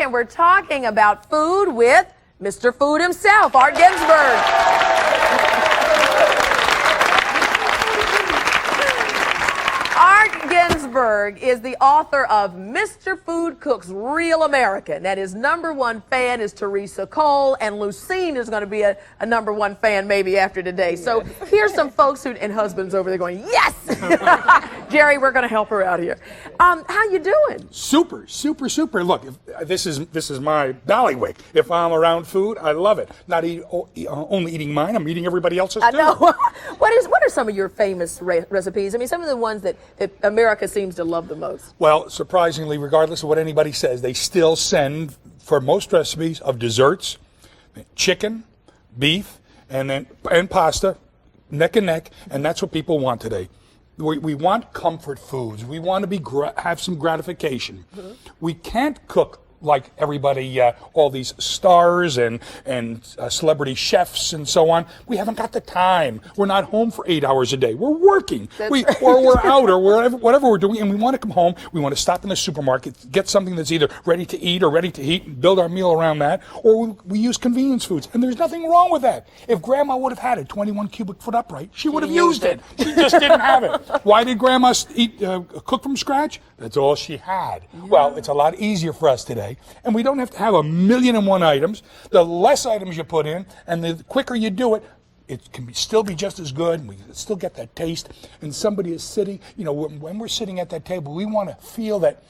and we're talking about food with Mr. Food himself, Art Ginsberg. Art Ginsberg is the author of Mr. Food Cooks Real American. And his #1 fan is Teresa Cole, and Lucine is going to be a #1 fan maybe after today. So here's some folks and husbands over there going, yes! Jerry, we're going to help her out here. How you doing? Super, super, super. Look, this is my bailiwick. If I'm around food, I love it. Not only eating mine, I'm eating everybody else's too. I know. What are some of your famous recipes? I mean, some of the ones that America seems to love the most. Well, surprisingly, regardless of what anybody says, they still send for most recipes of desserts, chicken, beef, and pasta, neck and neck, and that's what people want today. We want comfort foods. We want to have some gratification. Mm-hmm. We can't cook like everybody, all these stars and celebrity chefs and so on. We haven't got the time. We're not home for 8 hours a day. We're working. Or we're out or whatever we're doing, and we want to come home. We want to stop in the supermarket, get something that's either ready to eat or ready to heat, and build our meal around that, or we use convenience foods. And there's nothing wrong with that. If Grandma would have had a 21 cubic foot upright, she would have used it. She just didn't have it. Why did Grandma cook from scratch? That's all she had. Yeah. Well, it's a lot easier for us today. And we don't have to have 1,000,001 items. The less items you put in, and the quicker you do it, it can still be just as good, and we still get that taste. And somebody is sitting, when we're sitting at that table, we want to feel that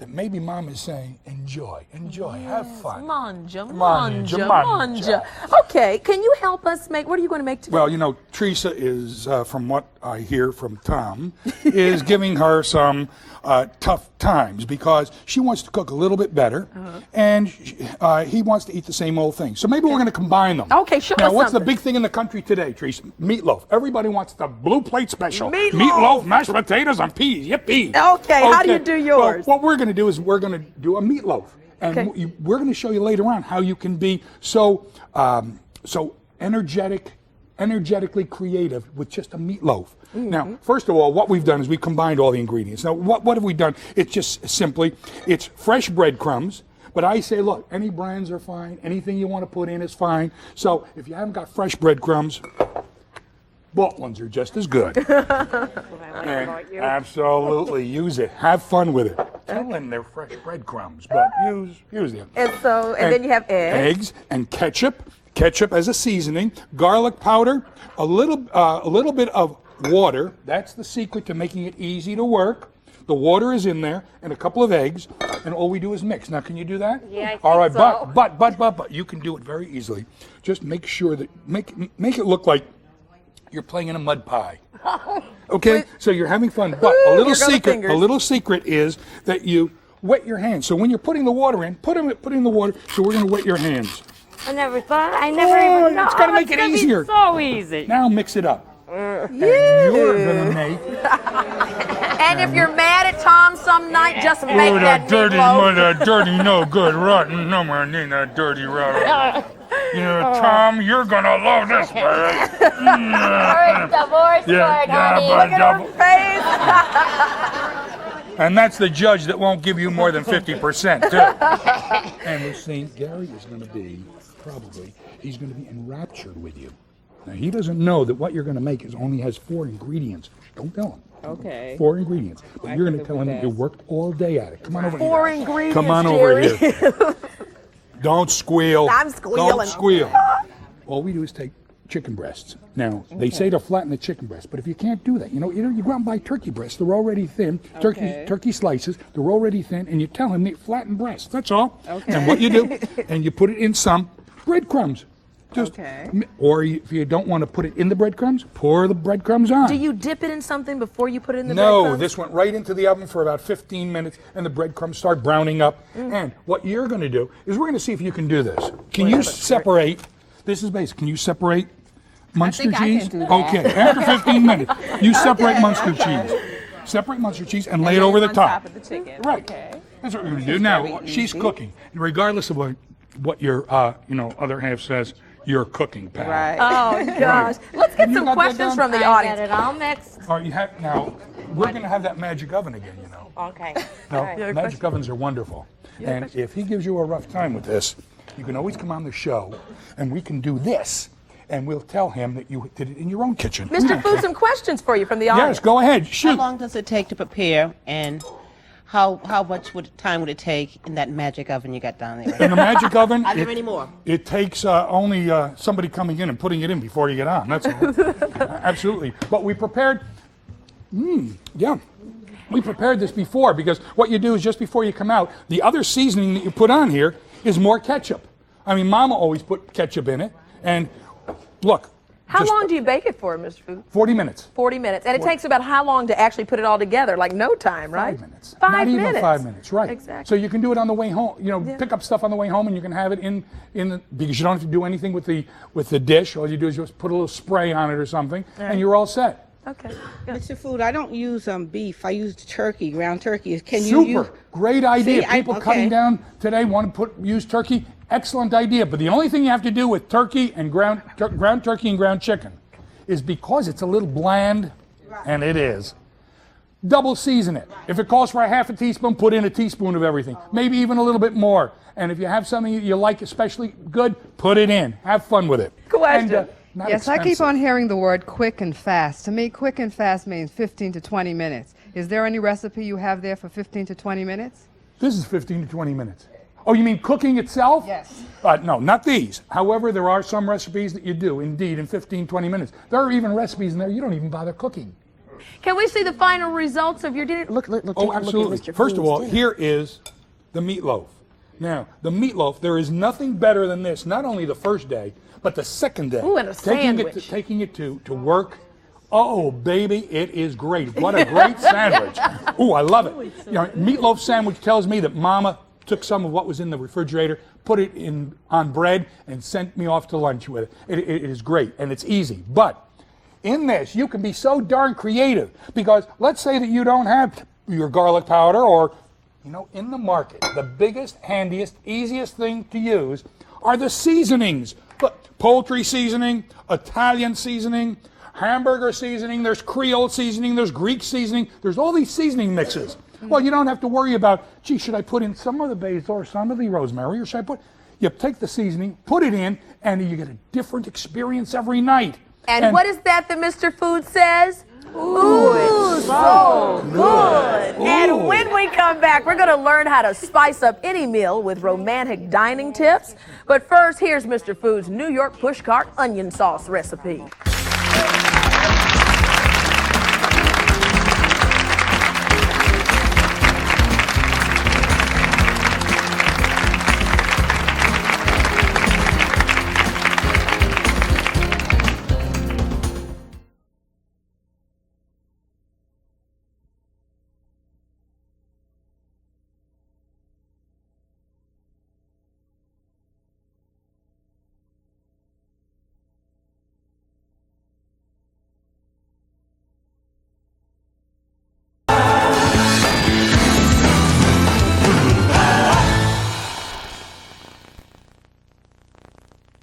maybe Mom is saying, enjoy, have fun. Manja. Okay, can you help us what are you going to make today? Well, Teresa is, from what I hear from Tom, is giving her some tough times because she wants to cook a little bit better, and he wants to eat the same old thing. So maybe we're going to combine them. Okay, show us Now, what's something. the big thing in the country today, Teresa? Meatloaf. Everybody wants the blue plate special. Meatloaf, mashed potatoes, and peas. Yippee. Okay, how do you do yours? Well, what we're going to do is we're going to do a meatloaf. And we're going to show you later on how you can be so energetically creative with just a meatloaf. Mm-hmm. Now, first of all, what we've done is we've combined all the ingredients. Now, what have we done? It's just simply, it's fresh breadcrumbs. But I say, look, any brands are fine. Anything you want to put in is fine. So if you haven't got fresh breadcrumbs, bought ones are just as good. And absolutely use it. Have fun with it. Tell them they're fresh breadcrumbs, but use them. And then you have eggs. Eggs and ketchup as a seasoning, garlic powder, a little bit of water. That's the secret to making it easy to work. The water is in there, and a couple of eggs, and all we do is mix. Now, can you do that? Yeah, I think all right, so. But you can do it very easily. Just make sure that make it look like you're playing in a mud pie. Okay, so you're having fun, but a little secret is that you wet your hands. So when you're putting the water in, put in the water. So we're going to wet your hands. I never even know. It's got to make it easier. So easy. Now mix it up. And you're going to make. And if you're mad at Tom some night, just make that meatloaf. Dirty, no good, rotten. No more need that dirty, rotten. Tom, you're going to love this, baby. Divorce court, honey. Look at her face. And that's the judge that won't give you more than 50%, too. And Lucine, Gary is going to be, he's going to be enraptured with you. Now, he doesn't know that what you're going to make only has 4 ingredients. Don't tell him. Okay. 4 ingredients. But you're going to tell him that you worked all day at it. Come on over here. 4 ingredients, Come on over here. Don't squeal. I'm squealing. Don't squeal. All we do is take chicken breasts. Now, they say to flatten the chicken breast, but if you can't do that, you go out and buy turkey breasts. They're already thin. Turkey slices. They're already thin, and you tell them they flatten breasts. That's all. Okay. And what you do, and you put it in some breadcrumbs. Or if you don't want to put it in the breadcrumbs, pour the breadcrumbs on. Do you dip it in something before you put it in the breadcrumbs? No, this went right into the oven for about 15 minutes, and the breadcrumbs start browning up. And what you're going to do is we're going to see if you can do this. Can you separate? This is basic. Can you separate Munster cheese? I can do that. Okay, after 15 minutes, you separate Munster cheese. Separate Munster cheese and lay it over the top. Of the chicken. Right. Okay. That's what we're going to do. Now, she's cooking, regardless of what your other half says. Your cooking pal. Right. Oh gosh. Let's get some questions from the audience. I got it all mixed. Now, we're going to have that magic oven again, Okay. No, magic ovens are wonderful. And if he gives you a rough time with this, you can always come on the show, and we can do this, and we'll tell him that you did it in your own kitchen. Mr. Food, some questions for you from the audience. Yes, go ahead. How Shoot. long does it take to prepare, and how much time would it take in that magic oven you got down there? In the magic oven, Are there any more? it takes only somebody coming in and putting it in before you get on. That's all. Absolutely. But we prepared. Yeah. We prepared this before, because what you do is just before you come out, the other seasoning that you put on here is more ketchup. I mean, Mama always put ketchup in it. And look. How just long do you bake it for, Mr. Food? 40 minutes. 40 minutes. And it takes about how long to actually put it all together? Like no time, right? 5 minutes. 5 Not minutes. even 5 minutes, right. Exactly. So you can do it on the way home. You know, pick up stuff on the way home, and you can have it in the, because you don't have to do anything with the dish. All you do is just put a little spray on it or something, and you're all set. Okay. Mr. Food, I don't use beef. I use turkey, ground turkey. Can you use? Super. Great idea. See, People cutting down today want to use turkey. Excellent idea. But the only thing you have to do with turkey and ground turkey and ground chicken is, because it's a little bland, and it is, double season it. If it calls for a half a teaspoon, put in a teaspoon of everything. Maybe even a little bit more. And if you have something you like especially good, put it in. Have fun with it. Question. And, not Yes, I keep expensive. on hearing the word quick and fast. To me, quick and fast means 15 to 20 minutes. Is there any recipe you have there for 15 to 20 minutes? This is 15 to 20 minutes. Oh, you mean cooking itself? Yes. No, not these. However, there are some recipes that you do, indeed, in 15, 20 minutes. There are even recipes in there you don't even bother cooking. Can we see the final results of your dinner? Look, Oh, take a look absolutely. at Mr. First of Food's all, dinner. here is the meatloaf. Now, the meatloaf, there is nothing better than this, not only the first day, but the second day. Ooh, and a sandwich. Taking it to work. Oh, baby, it is great. What a great sandwich. Ooh, I love it. You know, meatloaf sandwich tells me that Mama took some of what was in the refrigerator, put it on bread, and sent me off to lunch with it. It is great, and it's easy. But in this, you can be so darn creative, because let's say that you don't have your garlic powder, or, you know, in the market, the biggest, handiest, easiest thing to use are the seasonings. Look, poultry seasoning, Italian seasoning, hamburger seasoning, there's Creole seasoning, there's Greek seasoning, there's all these seasoning mixes. Well, you don't have to worry about, gee, should I put in some of the basil or some of the rosemary, or should I put, you take the seasoning, put it in, and you get a different experience every night. And what is that Mr. Food says? Ooh, it's so good. And when we come back, we're going to learn how to spice up any meal with romantic dining tips. But first, here's Mr. Food's New York pushcart onion sauce recipe.